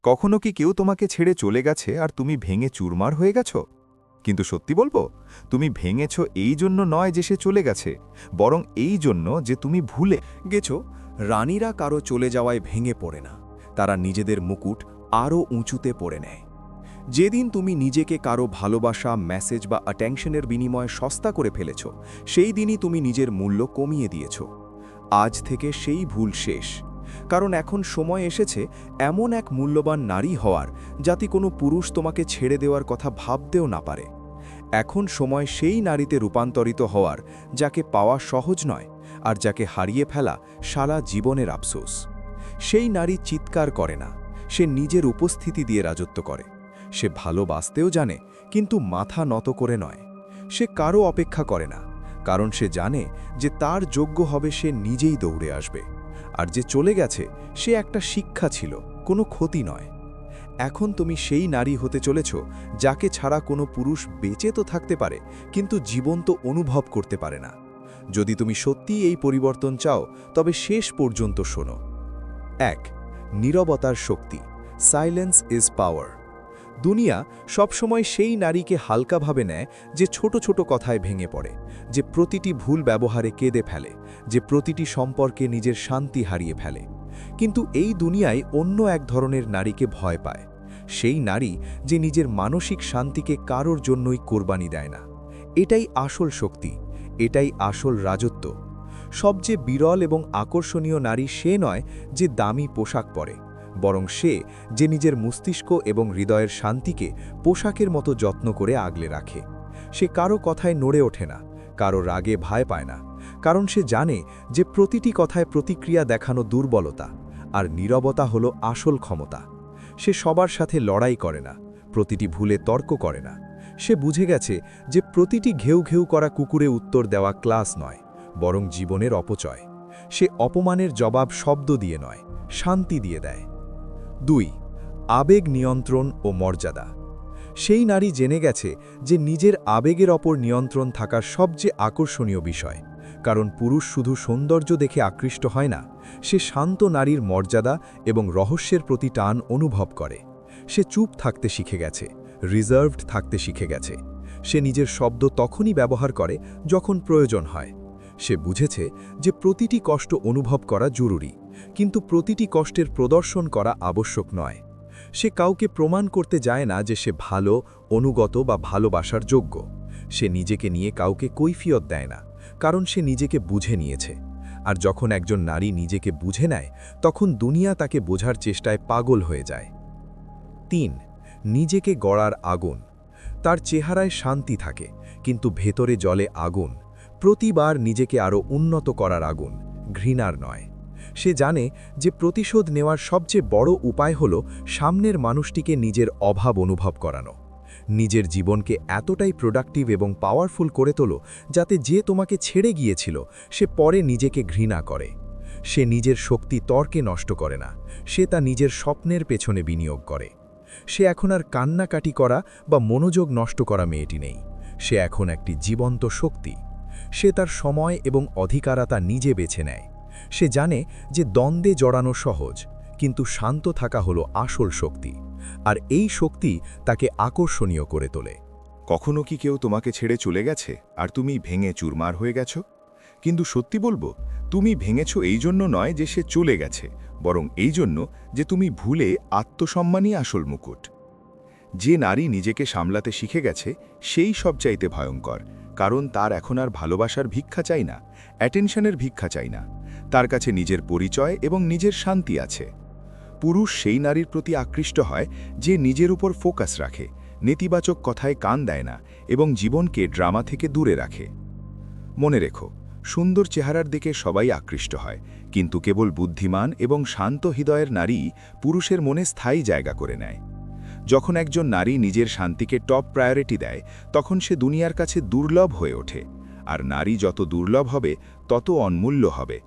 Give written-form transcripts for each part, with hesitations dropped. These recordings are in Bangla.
কখনো কি কেউ তোমাকে ছেড়ে চলে গেছে আর তুমি ভেঙে চুরমার হয়ে গেছো? কিন্তু সত্যি বলবো, তুমি ভেঙেছ এই জন্য নয় যে সে চলে গেছে, বরং এই জন্য যে তুমি ভুলে গেছো। রানীরা কারো চলে যাওয়ায় ভেঙে পড়ে না, তারা নিজেদের মুকুট আরও উঁচুতে পড়ে নেয়। যেদিন তুমি নিজেকে কারো ভালোবাসা, মেসেজ বা অ্যাটেনশনের বিনিময়ে সস্তা করে ফেলেছ, সেই দিনই তুমি নিজের মূল্য কমিয়ে দিয়েছ। আজ থেকে সেই ভুল শেষ, কারণ এখন সময় এসেছে এমন এক মূল্যবান নারী হওয়ার যাতে কোনো পুরুষ তোমাকে ছেড়ে দেওয়ার কথা ভাবতেও না পারে। এখন সময় সেই নারীতে রূপান্তরিত হওয়ার যাকে পাওয়া সহজ নয়, আর যাকে হারিয়ে ফেলা সারা জীবনের আফসোস। সেই নারী চিৎকার করে না, সে নিজের উপস্থিতি দিয়ে রাজত্ব করে। সে ভালোবাসতেও জানে, কিন্তু মাথা নত করে নয়। সে কারো অপেক্ষা করে না, কারণ সে জানে যে তার যোগ্য হবে সে নিজেই দৌড়ে আসবে। আর যে চলে গেছে সে একটা শিক্ষা ছিল, কোনো ক্ষতি নয়। এখন তুমি সেই নারী হতে চলেছ যাকে ছাড়া কোনো পুরুষ বেঁচে তো থাকতে পারে, কিন্তু জীবন তো অনুভব করতে পারে না। যদি তুমি সত্যিই এই পরিবর্তন চাও, তবে শেষ পর্যন্ত শোনো। 1. নীরবতার শক্তি। Silence is power. দুনিয়া সবসময় সেই নারীকে হালকাভাবে নেয় যে ছোট ছোট কথায় ভেঙে পড়ে, যে প্রতিটি ভুল ব্যবহারে কেঁদে ফেলে, যে প্রতিটি সম্পর্কে নিজের শান্তি হারিয়ে ফেলে। কিন্তু এই দুনিয়ায় অন্য এক ধরনের নারীকে ভয় পায়। সেই নারী যে নিজের মানসিক শান্তিকে কারোর জন্যই কোরবানি দেয় না। এটাই আসল শক্তি, এটাই আসল রাজত্ব। সবচেয়ে বিরল এবং আকর্ষণীয় নারী সে নয় যে দামি পোশাক পরে, বরং সে যে নিজের মস্তিষ্ক এবং হৃদয়ের শান্তিকে পোশাকের মতো যত্ন করে আগলে রাখে। সে কারো কথায় নড়ে ওঠে না, কারো রাগে ভয় পায় না, কারণ সে জানে যে প্রতিটি কথায় প্রতিক্রিয়া দেখানো দুর্বলতা, আর নীরবতা হলো আসল ক্ষমতা। সে সবার সাথে লড়াই করে না, প্রতিটি ভুলে তর্ক করে না। সে বুঝে গেছে যে প্রতিটি ঘেউ ঘেউ করা কুকুরে উত্তর দেওয়া ক্লাস নয়, বরং জীবনের অপচয়। সে অপমানের জবাব শব্দ দিয়ে নয়, শান্তি দিয়ে দেয়। 2. আবেগ নিয়ন্ত্রণ ও মর্যাদা। সেই নারী জেনে গেছে যে নিজের আবেগের ওপর নিয়ন্ত্রণ থাকার সবচেয়ে আকর্ষণীয় বিষয়, কারণ পুরুষ শুধু সৌন্দর্য দেখে আকৃষ্ট হয় না, সে শান্ত নারীর মর্যাদা এবং রহস্যের প্রতি টান অনুভব করে। সে চুপ থাকতে শিখে গেছে, রিজার্ভড থাকতে শিখে গেছে। সে নিজের শব্দ তখনই ব্যবহার করে যখন প্রয়োজন হয়। সে বুঝেছে যে প্রতিটি কষ্ট অনুভব করা জরুরি, কিন্তু প্রতিটি কষ্টের প্রদর্শন করা আবশ্যক নয়। সে কাউকে প্রমাণ করতে যায় না যে সে ভালো, অনুগত বা ভালোবাসার যোগ্য। সে নিজেকে নিয়ে কাউকে কৈফিয়ত দেয় না, কারণ সে নিজেকে বুঝে নিয়েছে। আর যখন একজন নারী নিজেকে বুঝে নেয়, তখন দুনিয়া তাকে বোঝার চেষ্টায় পাগল হয়ে যায়। 3. নিজেকে গড়ার আগুন। তার চেহারায় শান্তি থাকে, কিন্তু ভেতরে জ্বলে আগুন। প্রতিবার নিজেকে আরও উন্নত করার আগুন, ঘৃণার নয়। সে জানে যে প্রতিশোধ নেওয়ার সবচেয়ে বড় উপায় হল সামনের মানুষটিকে নিজের অভাব অনুভব করানো। নিজের জীবনকে এতটাই প্রোডাক্টিভ এবং পাওয়ারফুল করে তোলো যাতে যে তোমাকে ছেড়ে গিয়েছিল সে পরে নিজেকে ঘৃণা করে। সে নিজের শক্তি তর্কে নষ্ট করে না, সে তা নিজের স্বপ্নের পেছনে বিনিয়োগ করে। সে এখন আর কান্নাকাটি করা বা মনোযোগ নষ্ট করা মেয়েটি নেই, সে এখন একটি জীবন্ত শক্তি। সে তার সময় এবং অধিকারতা নিজে বেছে নেয়। সে জানে যে দ্বন্দ্বে জড়ানো সহজ, কিন্তু শান্ত থাকা হলো আসল শক্তি, আর এই শক্তি তাকে আকর্ষণীয় করে তোলে। কখনো কি কেউ তোমাকে ছেড়ে চলে গেছে আর তুমি ভেঙে চুরমার হয়ে গেছো? কিন্তু সত্যি বলবো, তুমি ভেঙেছো এই জন্য নয় যে সে চলে গেছে, বরং এই জন্য যে তুমি ভুলে আত্মসম্মানই আসল মুকুট। যে নারী নিজেকে সামলাতে শিখে গেছে সেই সবচাইতে ভয়ঙ্কর, কারণ তার এখন আর ভালোবাসার ভিক্ষা চাই না, অ্যাটেনশনের ভিক্ষা চাই না। তার কাছে নিজের পরিচয় এবং নিজের শান্তি আছে। পুরুষ সেই নারীর প্রতি আকৃষ্ট হয় যে নিজের উপর ফোকাস রাখে, নেতিবাচক কথায় কান দেয় না এবং জীবনকে ড্রামা থেকে দূরে রাখে। মনে রেখো, সুন্দর চেহারার দিকে সবাই আকৃষ্ট হয়, কিন্তু কেবল বুদ্ধিমান এবং শান্ত হৃদয়ের নারী পুরুষের মনে স্থায়ী জায়গা করে নেয়। যখন একজন নারী নিজের শান্তিকে টপ প্রায়োরিটি দেয়, তখন সে দুনিয়ার কাছে দুর্লভ হয়ে ওঠে, আর নারী যত দুর্লভ হবে তত অনমূল্য হবে।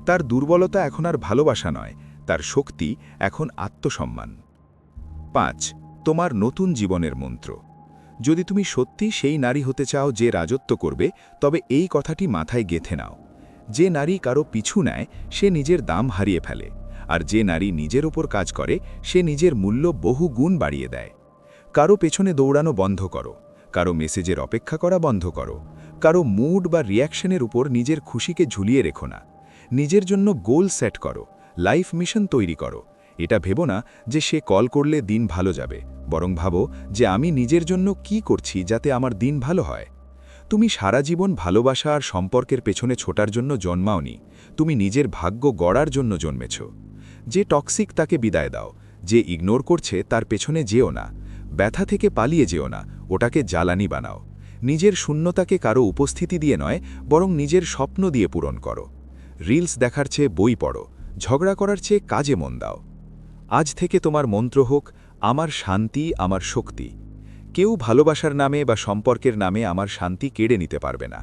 তার দুর্বলতা এখন আর ভালোবাসা নয়, তার শক্তি এখন আত্মসম্মান। 5. তোমার নতুন জীবনের মন্ত্র। যদি তুমি সত্যি সেই নারী হতে চাও যে রাজত্ব করবে, তবে এই কথাটি মাথায় গেঁথে নাও। যে নারী কারো পিছু নেয় সে নিজের দাম হারিয়ে ফেলে, আর যে নারী নিজের ওপর কাজ করে সে নিজের মূল্য বহু গুণ বাড়িয়ে দেয়। কারো পেছনে দৌড়ানো বন্ধ করো, কারো মেসেজের অপেক্ষা করা বন্ধ করো, কারো মুড বা রিয়াকশনের উপর নিজের খুশিকে ঝুলিয়ে রেখো না। নিজের জন্য গোল সেট করো, লাইফ মিশন তৈরি করো। এটা ভেবো না যে সে কল করলে দিন ভালো যাবে, বরং ভাবো যে আমি নিজের জন্য কি করছি যাতে আমার দিন ভালো হয়। তুমি সারা জীবন ভালোবাসা আর সম্পর্কের পেছনে ছোটার জন্য জন্মাওনি, তুমি নিজের ভাগ্য গড়ার জন্য জন্মেছ। যে টক্সিক তাকে বিদায় দাও, যে ইগনোর করছে তার পেছনে যেও না, ব্যথা থেকে পালিয়ে যেও না, ওটাকে জ্বালানি বানাও। নিজের শূন্যতাকে কারো উপস্থিতি দিয়ে নয়, বরং নিজের স্বপ্ন দিয়ে পূরণ করো। রিলস দেখার চেয়ে বই পড়ো, ঝগড়া করার চেয়ে কাজে মন দাও। আজ থেকে তোমার মন্ত্র হোক, আমার শান্তি আমার শক্তি। কেউ ভালোবাসার নামে বা সম্পর্কের নামে আমার শান্তি কেড়ে নিতে পারবে না।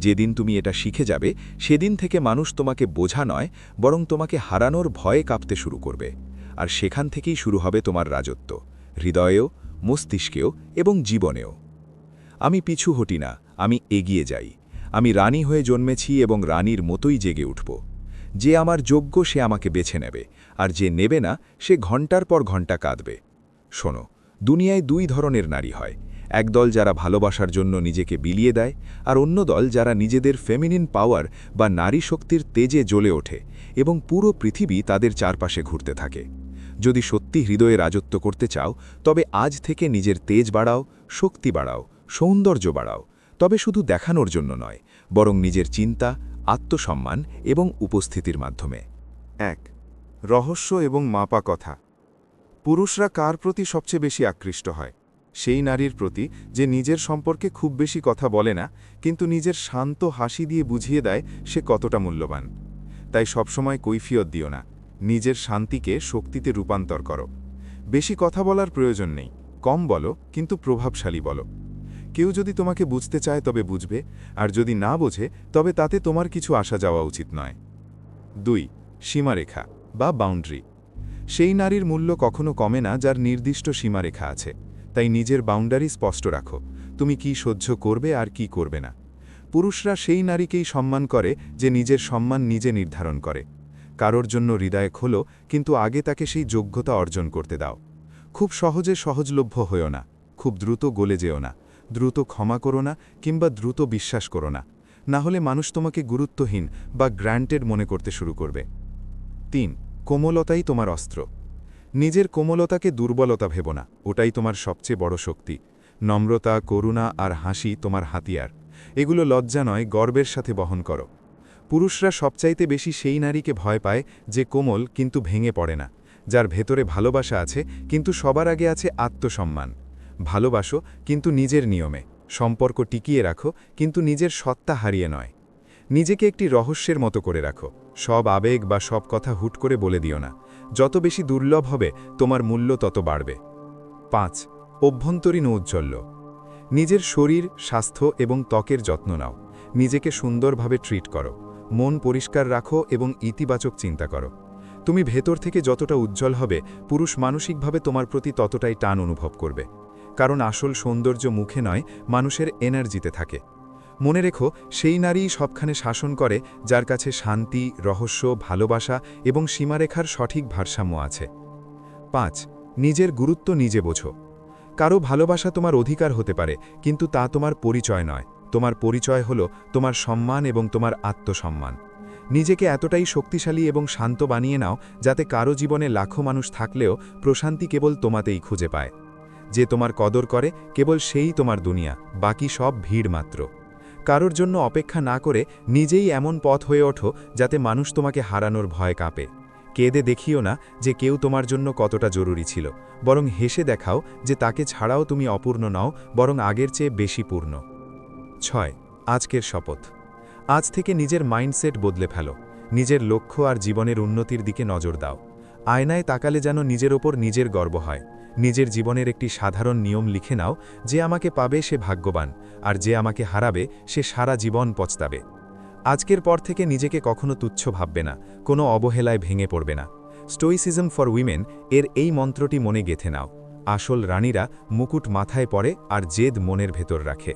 যেদিন তুমি এটা শিখে যাবে, সেদিন থেকে মানুষ তোমাকে বোঝা নয়, বরং তোমাকে হারানোর ভয়ে কাঁপতে শুরু করবে। আর সেখান থেকেই শুরু হবে তোমার রাজত্ব, হৃদয়েও, মস্তিষ্কেও এবং জীবনেও। আমি পিছু হটি না, আমি এগিয়ে যাই। আমি রানী হয়ে জন্মেছি এবং রানীর মতোই জেগে উঠব। যে আমার যোগ্য সে আমাকে বেছে নেবে, আর যে নেবে না সে ঘন্টার পর ঘন্টা কাঁদবে। শোনো, দুনিয়ায় দুই ধরনের নারী হয়, এক দল যারা ভালোবাসার জন্য নিজেকে বিলিয়ে দেয়, আর অন্য দল যারা নিজেদের ফেমিনিন পাওয়ার বা নারী শক্তির তেজে জ্বলে ওঠে এবং পুরো পৃথিবী তাদের চারপাশে ঘুরতে থাকে। যদি সত্যি হৃদয়ে রাজত্ব করতে চাও, তবে আজ থেকে নিজের তেজ বাড়াও, শক্তি বাড়াও, সৌন্দর্য বাড়াও, তবে শুধু দেখানোর জন্য নয়, বরং নিজের চিন্তা, আত্মসম্মান এবং উপস্থিতির মাধ্যমে। 1. রহস্য এবং মাপা কথা। পুরুষরা কার প্রতি সবচেয়ে বেশি আকৃষ্ট হয়? সেই নারীর প্রতি যে নিজের সম্পর্কে খুব বেশি কথা বলে না, কিন্তু নিজের শান্ত হাসি দিয়ে বুঝিয়ে দেয় সে কতটা মূল্যবান। তাই সবসময় কৈফিয়ত দিও না, নিজের শান্তিকে শক্তিতে রূপান্তর করো। বেশি কথা বলার প্রয়োজন নেই, কম বলো কিন্তু প্রভাবশালী বলো। কেউ যদি তোমাকে বুঝতে চায় তবে বুঝবে, আর যদি না বোঝে তবে তাতে তোমার কিছু আসা যাওয়া উচিত নয়। 2. সীমারেখা বা বাউন্ডারি। সেই নারীর মূল্য কখনো কমে না যার নির্দিষ্ট সীমারেখা আছে। তাই নিজের বাউন্ডারি স্পষ্ট রাখো, তুমি কি সহ্য করবে আর কি করবে না। পুরুষরা সেই নারীকেই সম্মান করে যে নিজের সম্মান নিজে নির্ধারণ করে। কারোর জন্য হৃদয়ে খোলো, কিন্তু আগে তাকে সেই যোগ্যতা অর্জন করতে দাও। খুব সহজে সহজলভ্য হয়েও না, খুব দ্রুত গলে যেও না, দ্রুত ক্ষমা করো না কিংবা দ্রুত বিশ্বাস করো না, না হলে মানুষ তোমাকে গুরুত্বহীন বা গ্র্যান্টেড মনে করতে শুরু করবে। 3. কোমলতাই তোমার অস্ত্র। নিজের কোমলতাকে দুর্বলতা ভেবো না, ওটাই তোমার সবচেয়ে বড় শক্তি। নম্রতা, করুণা আর হাসি তোমার হাতিয়ার। এগুলো লজ্জা নয়, গর্বের সাথে বহন করো। পুরুষরা সবচাইতে বেশি সেই নারীকে ভয় পায় যে কোমল কিন্তু ভেঙে পড়ে না, যার ভেতরে ভালোবাসা আছে কিন্তু সবার আগে আছে আত্মসম্মান। ভালোবাসো কিন্তু নিজের নিয়মে, সম্পর্ক টিকিয়ে রাখো কিন্তু নিজের সত্তা হারিয়ে নয়। নিজেকে একটি রহস্যের মতো করে রাখো, সব আবেগ বা সব কথা হুট করে বলে দিও না। যত বেশি দুর্লভ হবে তোমার মূল্য তত বাড়বে। 5. অভ্যন্তরীণ ঔজ্জ্বল্য। নিজের শরীর, স্বাস্থ্য এবং ত্বকের যত্ন নাও। নিজেকে সুন্দরভাবে ট্রিট করো, মন পরিষ্কার রাখো এবং ইতিবাচক চিন্তা করো। তুমি ভেতর থেকে যতটা উজ্জ্বল হবে, পুরুষ মানসিকভাবে তোমার প্রতি ততটাই টান অনুভব করবে। কারণ আসল সৌন্দর্য মুখে নয়, মানুষের এনার্জিতে থাকে। মনে রেখো, সেই নারীই সবখানে শাসন করে যার কাছে শান্তি, রহস্য, ভালোবাসা এবং সীমারেখার সঠিক ভারসাম্য আছে। 5. নিজের গুরুত্ব নিজে বোঝো। কারো ভালোবাসা তোমার অধিকার হতে পারে, কিন্তু তা তোমার পরিচয় নয়। তোমার পরিচয় হলো তোমার সম্মান এবং তোমার আত্মসম্মান। নিজেকে এতটাই শক্তিশালী এবং শান্ত বানিয়ে নাও যাতে কারো জীবনে লাখো মানুষ থাকলেও প্রশান্তি কেবল তোমাতেই খুঁজে পায়। যে তোমার কদর করে কেবল সেই তোমার দুনিয়া, বাকি সব ভিড় মাত্র। কারোর জন্য অপেক্ষা না করে নিজেই এমন পথ হয়ে ওঠো যাতে মানুষ তোমাকে হারানোর ভয় কাঁপে। কেঁদে দেখিও না যে কেউ তোমার জন্য কতটা জরুরি ছিল, বরং হেসে দেখাও যে তাকে ছাড়াও তুমি অপূর্ণ নও, বরং আগের চেয়ে বেশি পূর্ণ। 6. আজকের শপথ। আজ থেকে নিজের মাইন্ডসেট বদলে ফেলো, নিজের লক্ষ্য আর জীবনের উন্নতির দিকে নজর দাও। আয়নায় তাকালে যেন নিজের ওপর নিজের গর্ব হয়। নিজের জীবনের একটি সাধারণ নিয়ম লিখে নাও, যে আমাকে পাবে সে ভাগ্যবান, আর যে আমাকে হারাবে সে সারা জীবন পছতাবে। আজকের পর থেকে নিজেকে কখনো তুচ্ছ ভাববে না, কোনো অবহেলায় ভেঙে পড়বে না। স্টোইসিজম ফর উইমেন এর এই মন্ত্রটি মনে গেঁথে নাও। আসল রানীরা মুকুট মাথায় পরে আর জেদ মনের ভেতর রাখে।